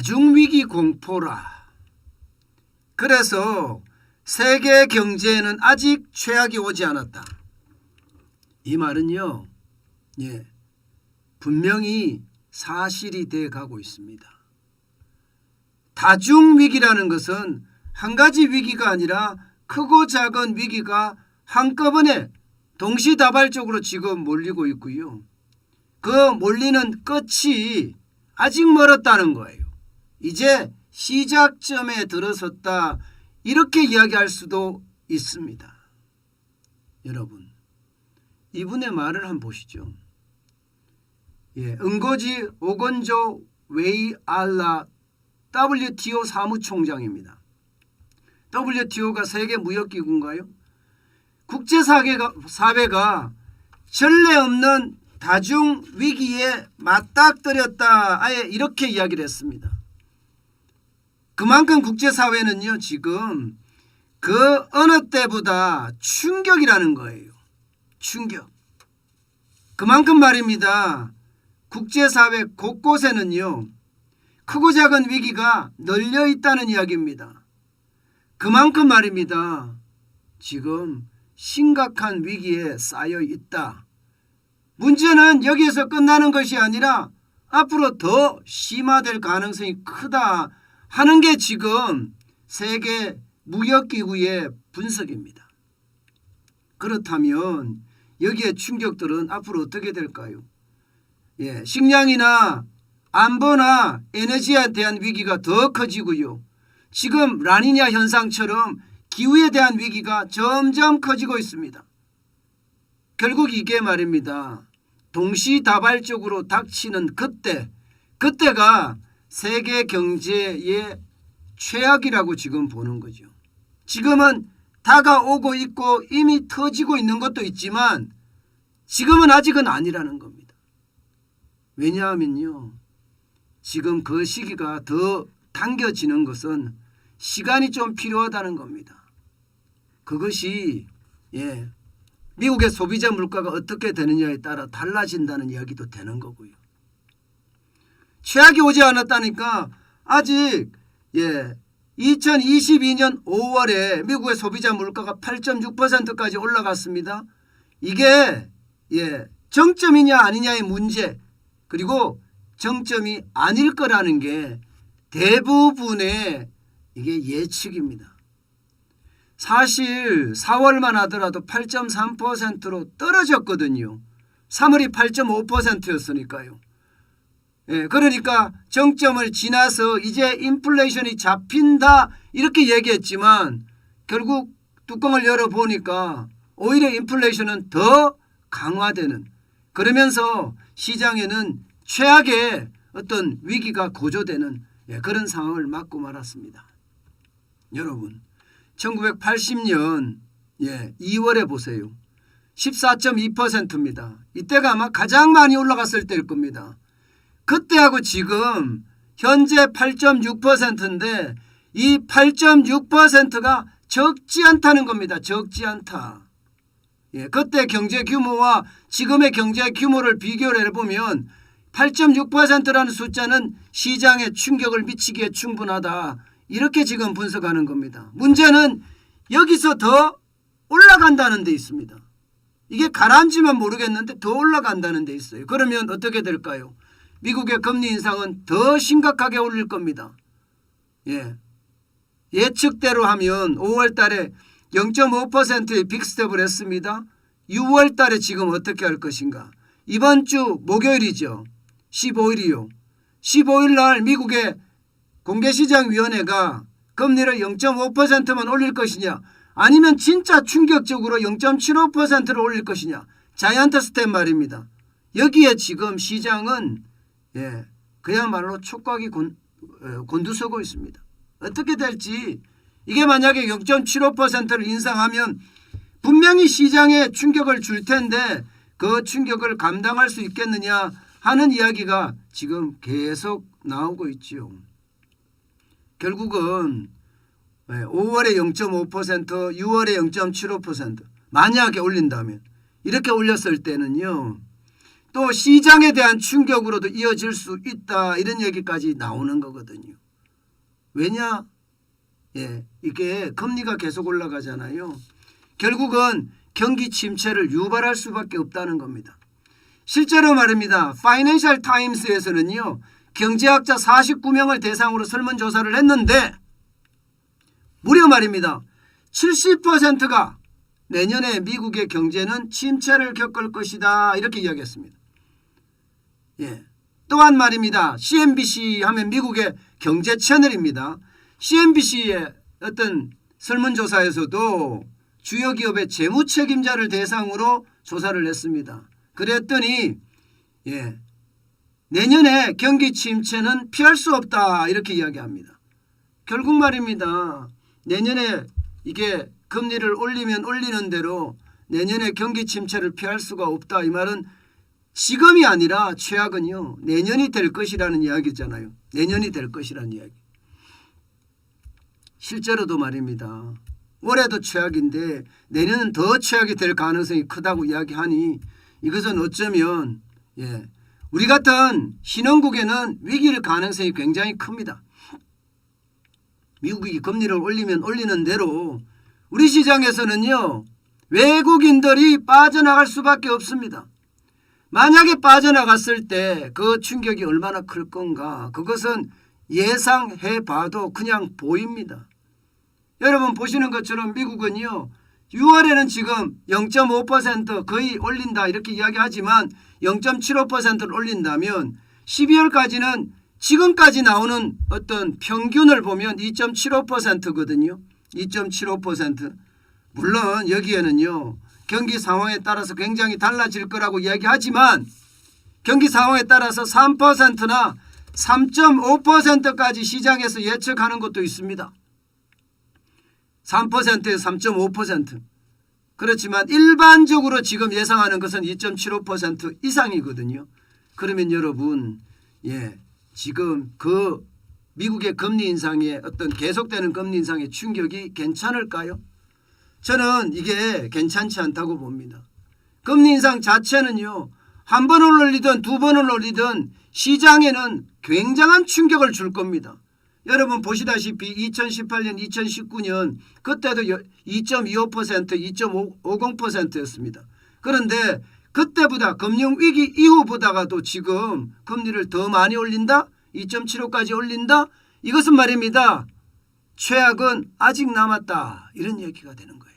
다중위기 공포라. 그래서 세계 경제에는 아직 최악이 오지 않았다. 이 말은요, 분명히 사실이 돼 가고 있습니다. 다중위기라는 것은 한 가지 위기가 아니라 크고 작은 위기가 한꺼번에 동시다발적으로 지금 몰리고 있고요. 그 몰리는 끝이 아직 멀었다는 거예요. 이제 시작점에 들어섰다, 이렇게 이야기할 수도 있습니다. 여러분, 이분의 말을 한번 보시죠. 응고지 오건조 웨이알라 WTO 사무총장입니다. WTO가 세계무역기구인가요? 국제사회가 전례 없는 다중위기에 맞닥뜨렸다, 아예 이렇게 이야기를 했습니다. 그만큼 국제사회는요, 지금 그 어느 때보다 충격이라는 거예요. 충격. 그만큼 말입니다. 국제사회 곳곳에는요, 크고 작은 위기가 널려 있다는 이야기입니다. 그만큼 말입니다. 지금 심각한 위기에 쌓여 있다. 문제는 여기에서 끝나는 것이 아니라 앞으로 더 심화될 가능성이 크다 하는 게 지금 세계 무역기구의 분석입니다. 그렇다면 여기에 충격들은 앞으로 어떻게 될까요? 식량이나 안보나 에너지에 대한 위기가 더 커지고요. 지금 라니냐 현상처럼 기후에 대한 위기가 점점 커지고 있습니다. 결국 이게 말입니다. 동시다발적으로 닥치는 그때가 세계 경제의 최악이라고 지금 보는 거죠. 지금은 다가오고 있고 이미 터지고 있는 것도 있지만 지금은 아직은 아니라는 겁니다. 왜냐하면요, 지금 그 시기가 더 당겨지는 것은 시간이 좀 필요하다는 겁니다. 그것이 미국의 소비자 물가가 어떻게 되느냐에 따라 달라진다는 이야기도 되는 거고요. 최악이 오지 않았다니까. 아직 2022년 5월에 미국의 소비자 물가가 8.6%까지 올라갔습니다. 이게 정점이냐 아니냐의 문제, 그리고 정점이 아닐 거라는 게 대부분의 이게 예측입니다. 사실 4월만 하더라도 8.3%로 떨어졌거든요. 3월이 8.5%였으니까요. 그러니까 정점을 지나서 이제 인플레이션이 잡힌다, 이렇게 얘기했지만 결국 뚜껑을 열어보니까 오히려 인플레이션은 더 강화되는, 그러면서 시장에는 최악의 어떤 위기가 고조되는 그런 상황을 맞고 말았습니다. 여러분, 1980년 2월에 보세요. 14.2%입니다. 이때가 아마 가장 많이 올라갔을 때일 겁니다. 그때하고 지금 현재 8.6%인데 이 8.6%가 적지 않다는 겁니다. 적지 않다. 그때 경제 규모와 지금의 경제 규모를 비교를 해보면 8.6%라는 숫자는 시장에 충격을 미치기에 충분하다, 이렇게 지금 분석하는 겁니다. 문제는 여기서 더 올라간다는 데 있습니다. 이게 가라앉으면 모르겠는데 더 올라간다는 데 있어요. 그러면 어떻게 될까요? 미국의 금리 인상은 더 심각하게 올릴 겁니다. 예측대로 하면 5월 달에 0.5%의 빅스텝을 했습니다. 6월 달에 지금 어떻게 할 것인가? 이번 주 목요일이죠. 15일이요. 15일 날 미국의 공개시장위원회가 금리를 0.5%만 올릴 것이냐, 아니면 진짜 충격적으로 0.75%를 올릴 것이냐, 자이언트 스텝 말입니다. 여기에 지금 시장은 그야말로 촉각이 곤두서고 있습니다. 어떻게 될지, 이게 만약에 0.75%를 인상하면 분명히 시장에 충격을 줄 텐데 그 충격을 감당할 수 있겠느냐 하는 이야기가 지금 계속 나오고 있지요. 결국은 5월에 0.5%, 6월에 0.75% 만약에 올린다면, 이렇게 올렸을 때는요, 또 시장에 대한 충격으로도 이어질 수 있다. 이런 얘기까지 나오는 거거든요. 왜냐? 이게 금리가 계속 올라가잖아요. 결국은 경기 침체를 유발할 수밖에 없다는 겁니다. 실제로 말입니다. 파이낸셜 타임스에서는요. 경제학자 49명을 대상으로 설문조사를 했는데 무려 말입니다. 70%가 내년에 미국의 경제는 침체를 겪을 것이다. 이렇게 이야기했습니다. 또한 말입니다. CNBC 하면 미국의 경제 채널입니다. CNBC의 어떤 설문조사에서도 주요 기업의 재무 책임자를 대상으로 조사를 했습니다. 그랬더니 내년에 경기 침체는 피할 수 없다. 이렇게 이야기합니다. 결국 말입니다. 내년에 이게 금리를 올리면 올리는 대로 내년에 경기 침체를 피할 수가 없다. 이 말은 지금이 아니라 최악은요. 내년이 될 것이라는 이야기잖아요. 내년이 될 것이라는 이야기. 실제로도 말입니다. 올해도 최악인데 내년은 더 최악이 될 가능성이 크다고 이야기하니 이것은 어쩌면 우리 같은 신흥국에는 위기일 가능성이 굉장히 큽니다. 미국이 금리를 올리면 올리는 대로 우리 시장에서는요. 외국인들이 빠져나갈 수밖에 없습니다. 만약에 빠져나갔을 때 그 충격이 얼마나 클 건가 그것은 예상해 봐도 그냥 보입니다. 여러분 보시는 것처럼 미국은요. 6월에는 지금 0.5% 거의 올린다 이렇게 이야기하지만 0.75%를 올린다면 12월까지는 지금까지 나오는 어떤 평균을 보면 2.75%거든요. 2.75%. 물론 여기에는요. 경기 상황에 따라서 굉장히 달라질 거라고 이야기하지만 경기 상황에 따라서 3%나 3.5%까지 시장에서 예측하는 것도 있습니다. 3%에서 3.5%. 그렇지만 일반적으로 지금 예상하는 것은 2.75% 이상이거든요. 그러면 여러분 지금 그 미국의 금리 인상의 어떤 계속되는 금리 인상의 충격이 괜찮을까요? 저는 이게 괜찮지 않다고 봅니다. 금리 인상 자체는요. 한 번을 올리든 두 번을 올리든 시장에는 굉장한 충격을 줄 겁니다. 여러분 보시다시피 2018년 2019년 그때도 2.25% 2.50%였습니다. 그런데 그때보다 금융위기 이후보다가도 지금 금리를 더 많이 올린다? 2.75까지 올린다? 이것은 말입니다. 최악은 아직 남았다. 이런 얘기가 되는 거예요.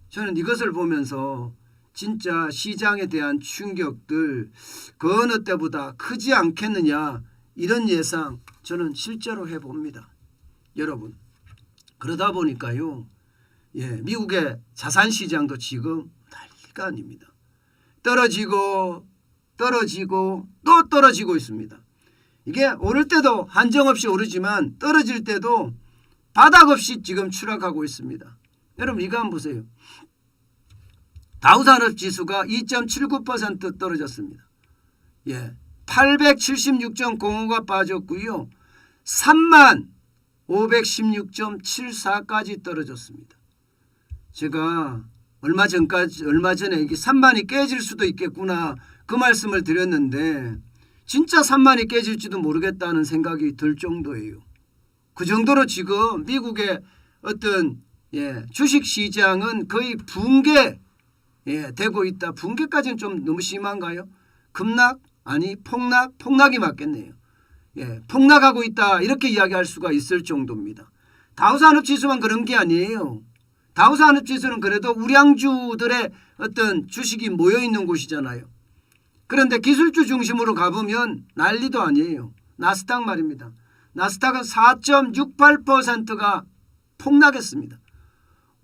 저는 이것을 보면서 진짜 시장에 대한 충격들 그 어느 때보다 크지 않겠느냐 이런 예상 저는 실제로 해봅니다. 여러분 그러다 보니까요. 미국의 자산시장도 지금 난리가 아닙니다. 떨어지고 또 떨어지고 있습니다. 이게 오를 때도 한정없이 오르지만 떨어질 때도 바닥 없이 지금 추락하고 있습니다. 여러분 이거 한번 보세요. 다우산업지수가 2.79% 떨어졌습니다. 876.05가 빠졌고요. 3516.74까지 떨어졌습니다. 제가 얼마 전에 이게 3만이 깨질 수도 있겠구나 그 말씀을 드렸는데 진짜 3만이 깨질지도 모르겠다는 생각이 들 정도예요. 그 정도로 지금 미국의 어떤 주식시장은 거의 붕괴 되고 있다. 붕괴까지는 좀 너무 심한가요? 급락? 아니 폭락이 맞겠네요. 폭락하고 있다 이렇게 이야기할 수가 있을 정도입니다. 다우산업지수만 그런 게 아니에요. 다우산업지수는 그래도 우량주들의 어떤 주식이 모여있는 곳이잖아요. 그런데 기술주 중심으로 가보면 난리도 아니에요. 나스닥 말입니다. 나스닥은 4.68%가 폭락했습니다.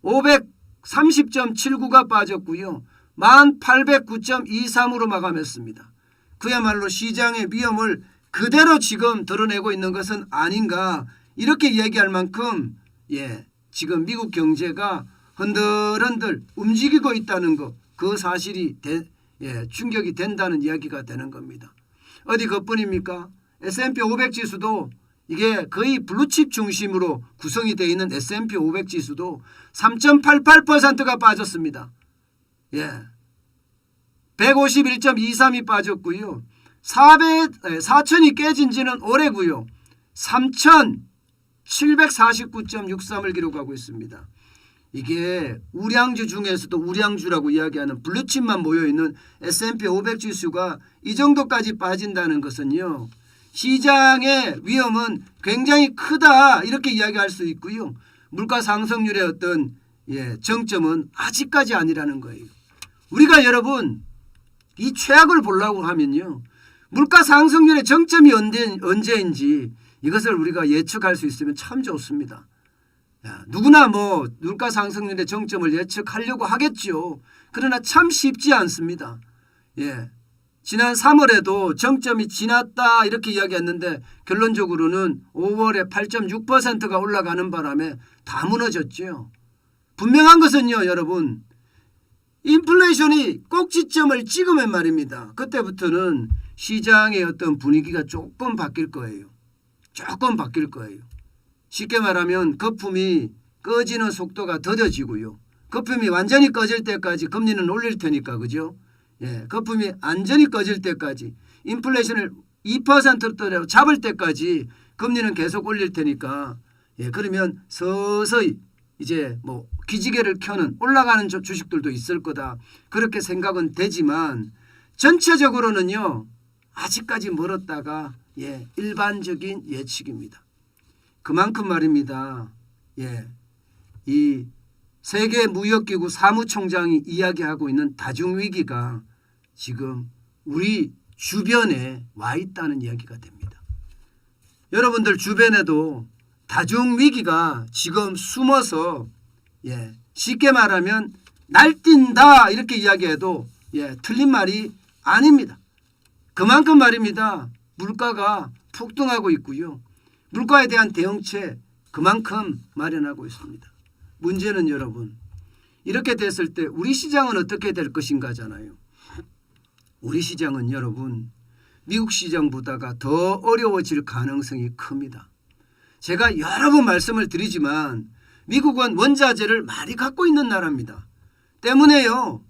530.79가 빠졌고요. 1809.23으로 마감했습니다. 그야말로 시장의 위험을 그대로 지금 드러내고 있는 것은 아닌가 이렇게 얘기할 만큼 지금 미국 경제가 흔들흔들 움직이고 있다는 것 그 사실이 충격이 된다는 이야기가 되는 겁니다. 어디 그뿐입니까? S&P 500 지수도 이게 거의 블루칩 중심으로 구성이 되어 있는 S&P 500 지수도 3.88%가 빠졌습니다. 151.23이 빠졌고요. 4천이 깨진 지는 올해고요. 3,749.63을 기록하고 있습니다. 이게 우량주 중에서도 우량주라고 이야기하는 블루칩만 모여있는 S&P 500 지수가 이 정도까지 빠진다는 것은요. 시장의 위험은 굉장히 크다 이렇게 이야기할 수 있고요. 물가 상승률의 어떤 정점은 아직까지 아니라는 거예요. 우리가 여러분 이 최악을 보려고 하면요. 물가 상승률의 정점이 언제인지 이것을 우리가 예측할 수 있으면 참 좋습니다. 누구나 뭐 물가 상승률의 정점을 예측하려고 하겠죠. 그러나 참 쉽지 않습니다. 지난 3월에도 정점이 지났다 이렇게 이야기했는데 결론적으로는 5월에 8.6%가 올라가는 바람에 다 무너졌죠. 분명한 것은요, 여러분. 인플레이션이 꼭지점을 찍으면 말입니다. 그때부터는 시장의 어떤 분위기가 조금 바뀔 거예요. 조금 바뀔 거예요. 쉽게 말하면 거품이 꺼지는 속도가 더뎌지고요. 거품이 완전히 꺼질 때까지 금리는 올릴 테니까 그죠? 거품이 완전히 꺼질 때까지 인플레이션을 2%로 잡을 때까지 금리는 계속 올릴 테니까 그러면 서서히 이제 뭐 기지개를 켜는 올라가는 주식들도 있을 거다. 그렇게 생각은 되지만 전체적으로는요. 아직까지 멀었다가 일반적인 예측입니다. 그만큼 말입니다. 이 세계무역기구 사무총장이 이야기하고 있는 다중위기가 지금 우리 주변에 와 있다는 이야기가 됩니다. 여러분들 주변에도 다중위기가 지금 숨어서 쉽게 말하면 날뛴다 이렇게 이야기해도 틀린 말이 아닙니다. 그만큼 말입니다. 물가가 폭등하고 있고요. 물가에 대한 대응책 그만큼 마련하고 있습니다. 문제는 여러분 이렇게 됐을 때 우리 시장은 어떻게 될 것인가잖아요. 우리 시장은 여러분 미국 시장보다가 더 어려워질 가능성이 큽니다. 제가 여러 번 말씀을 드리지만 미국은 원자재를 많이 갖고 있는 나라입니다. 때문에요.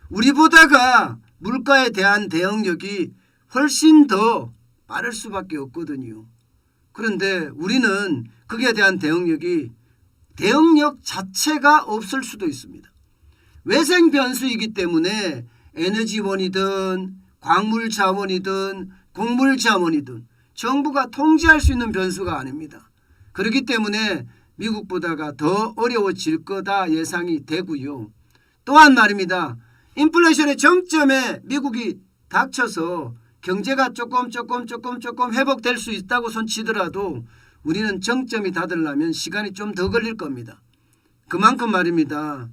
우리보다가 물가에 대한 대응력이 훨씬 더 빠를 수밖에 없거든요. 그런데 우리는 거기에 대한 대응력 자체가 없을 수도 있습니다. 외생 변수이기 때문에 에너지원이든 광물 자원이든 곡물 자원이든 정부가 통제할 수 있는 변수가 아닙니다. 그렇기 때문에 미국보다가 더 어려워질 거다 예상이 되고요. 또한 말입니다. 인플레이션의 정점에 미국이 닥쳐서 경제가 조금 회복될 수 있다고 손치더라도 우리는 정점이 닫으려면 시간이 좀 더 걸릴 겁니다. 그만큼 말입니다.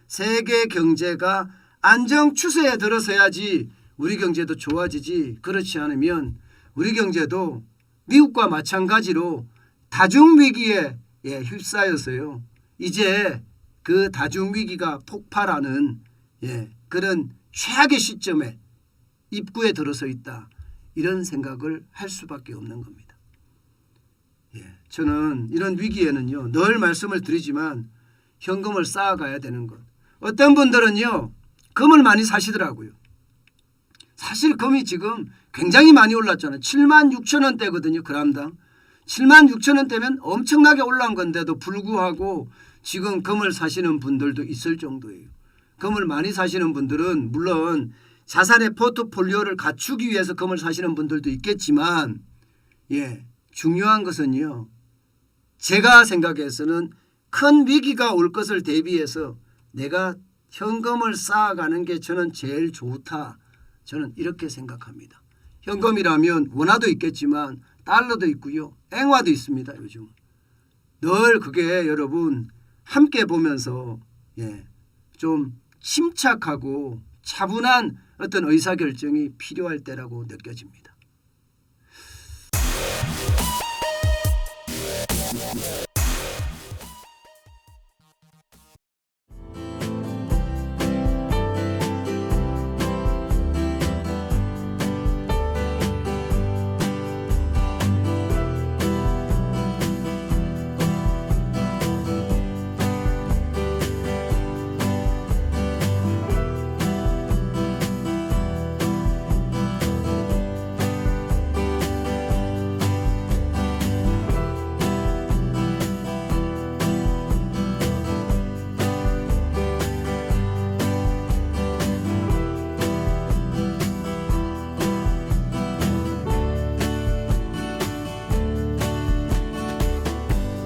세계 경제가 안정 추세에 들어서야지 우리 경제도 좋아지지 그렇지 않으면 우리 경제도 미국과 마찬가지로 다중위기에 휩싸여서요. 이제 그 다중위기가 폭발하는 그런 최악의 시점에 입구에 들어서 있다. 이런 생각을 할 수밖에 없는 겁니다. 저는 이런 위기에는요. 늘 말씀을 드리지만 현금을 쌓아가야 되는 것. 어떤 분들은요. 금을 많이 사시더라고요. 사실 금이 지금 굉장히 많이 올랐잖아요. 76,000원대거든요. 그람당. 76,000원대면 엄청나게 올라온 건데도 불구하고 지금 금을 사시는 분들도 있을 정도예요. 금을 많이 사시는 분들은 물론 자산의 포트폴리오를 갖추기 위해서 금을 사시는 분들도 있겠지만 중요한 것은요. 제가 생각해서는 큰 위기가 올 것을 대비해서 내가 현금을 쌓아가는 게 저는 제일 좋다. 저는 이렇게 생각합니다. 현금이라면 원화도 있겠지만 달러도 있고요. 앵화도 있습니다. 요즘. 늘 그게 여러분 함께 보면서 좀 침착하고 차분한 어떤 의사결정이 필요할 때라고 느껴집니다.